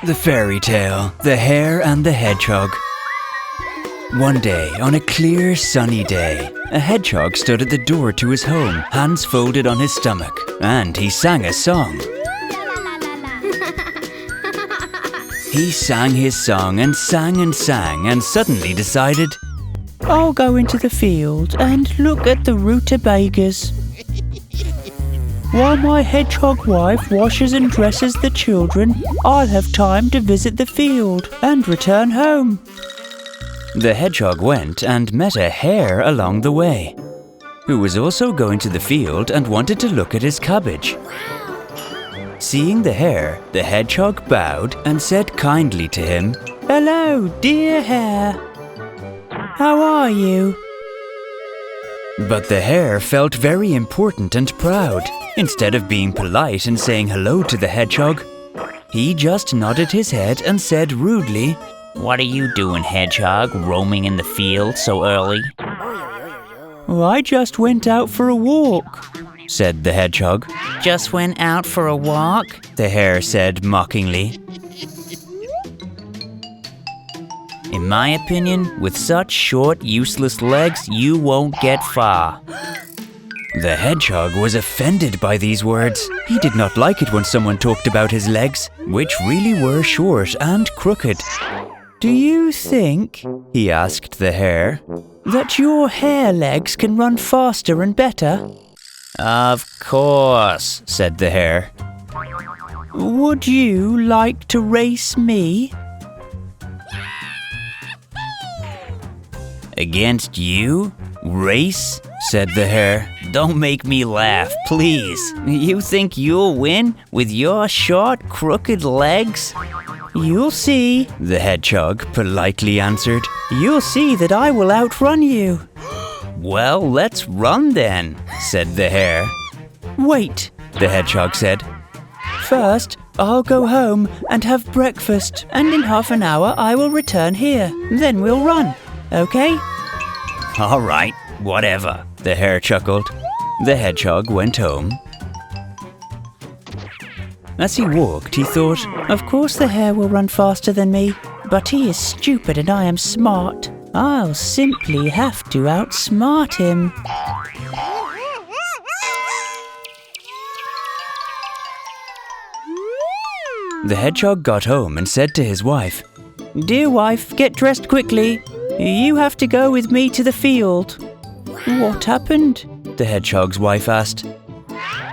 The fairy tale, The Hare and the Hedgehog. One day, on a clear, sunny day, a hedgehog stood at the door to his home, hands folded on his stomach, and he sang a song. He sang his song and sang and suddenly decided, I'll go into the field and look at the rutabagas. While my hedgehog wife washes and dresses the children, I'll have time to visit the field and return home. The hedgehog went and met a hare along the way, who was also going to the field and wanted to look at his cabbage. Seeing the hare, the hedgehog bowed and said kindly to him, Hello, dear hare. How are you? But the hare felt very important and proud. Instead of being polite and saying hello to the hedgehog, he just nodded his head and said rudely, What are you doing, hedgehog, roaming in the field so early? I just went out for a walk, said the hedgehog. Just went out for a walk? The hare said mockingly. In my opinion, with such short, useless legs, you won't get far. The hedgehog was offended by these words. He did not like it when someone talked about his legs, which really were short and crooked. Do you think, he asked the hare, that your hare legs can run faster and better? Of course, said the hare. Would you like to race me? Against you? Race? Said the hare. Don't make me laugh, please. You think you'll win with your short, crooked legs? You'll see, the hedgehog politely answered. You'll see that I will outrun you. Well, let's run then, said the hare. Wait, the hedgehog said. First, I'll go home and have breakfast, and in half an hour I will return here. Then we'll run, okay? All right, whatever, the hare chuckled. The hedgehog went home. As he walked, he thought, Of course the hare will run faster than me, but he is stupid and I am smart. I'll simply have to outsmart him. The hedgehog got home and said to his wife, Dear wife, get dressed quickly. You have to go with me to the field. What happened? The hedgehog's wife asked.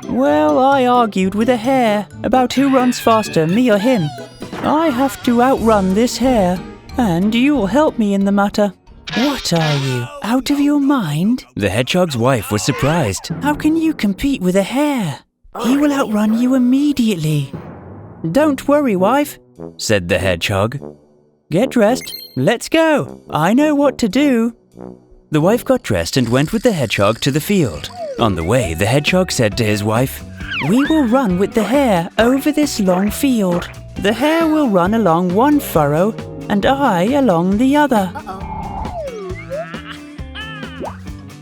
Well, I argued with a hare about who runs faster, me or him. I have to outrun this hare, and you will help me in the matter. What are you, out of your mind? The hedgehog's wife was surprised. How can you compete with a hare? He will outrun you immediately. Don't worry, wife, said the hedgehog. Get dressed. Let's go. I know what to do. The wife got dressed and went with the hedgehog to the field. On the way, the hedgehog said to his wife, We will run with the hare over this long field. The hare will run along one furrow and I along the other.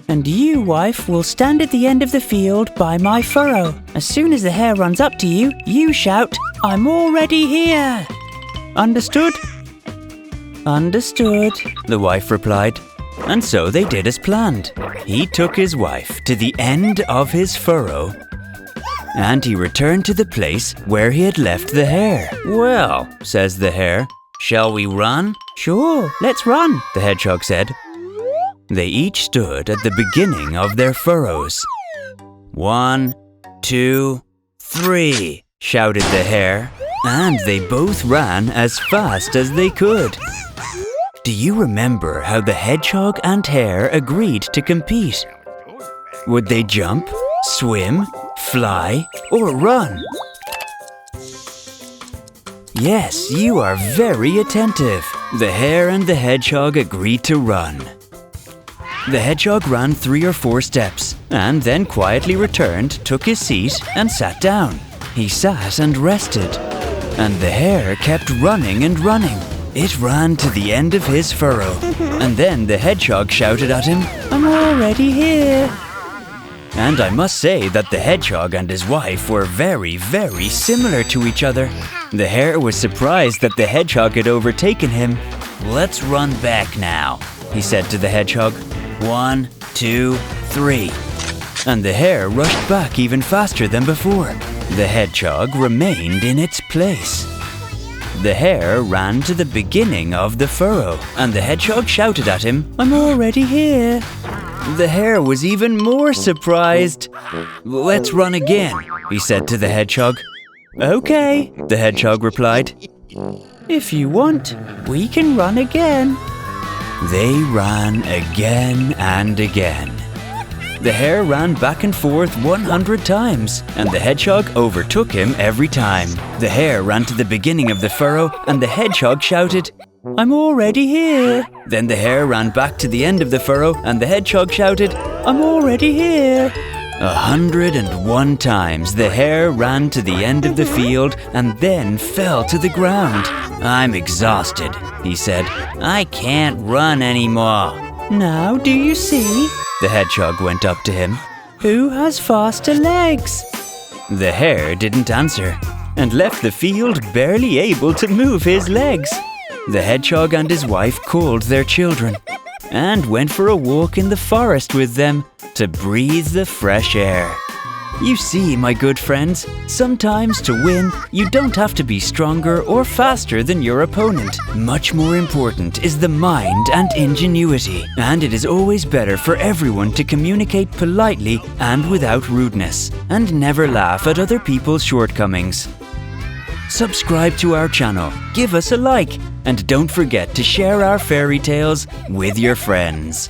And you, wife, will stand at the end of the field by my furrow. As soon as the hare runs up to you, you shout, I'm already here. Understood? Understood, the wife replied. And so they did as planned. He took his wife to the end of his furrow, and he returned to the place where he had left the hare. Well, says the hare, shall we run? Sure, let's run, the hedgehog said. They each stood at the beginning of their furrows. 1, 2, 3, shouted the hare, and they both ran as fast as they could. Do you remember how the hedgehog and hare agreed to compete? Would they jump, swim, fly, or run? Yes, you are very attentive. The hare and the hedgehog agreed to run. The hedgehog ran 3 or 4 steps, and then quietly returned, took his seat, and sat down. He sat and rested, and the hare kept running and running. It ran to the end of his furrow, and then the hedgehog shouted at him, I'm already here. And I must say that the hedgehog and his wife were very, very similar to each other. The hare was surprised that the hedgehog had overtaken him. "Let's run back now," he said to the hedgehog. 1, 2, 3. And the hare rushed back even faster than before. The hedgehog remained in its place. The hare ran to the beginning of the furrow, and the hedgehog shouted at him, I'm already here. The hare was even more surprised. "Let's run again," he said to the hedgehog. Okay, The hedgehog replied. if you want, we can run again. They ran again and again. The hare ran back and forth 100 times, and the hedgehog overtook him every time. The hare ran to the beginning of the furrow, and the hedgehog shouted, I'm already here. Then the hare ran back to the end of the furrow, and the hedgehog shouted, I'm already here. 101 times the hare ran to the end of the field and then fell to the ground. "I'm exhausted," he said. "I can't run anymore." Now do you see? The hedgehog went up to him. Who has faster legs? The hare didn't answer and left the field barely able to move his legs. The hedgehog and his wife called their children and went for a walk in the forest with them to breathe the fresh air. You see, my good friends, sometimes to win, you don't have to be stronger or faster than your opponent. Much more important is the mind and ingenuity, and it is always better for everyone to communicate politely and without rudeness, and never laugh at other people's shortcomings. Subscribe to our channel, give us a like, and don't forget to share our fairy tales with your friends.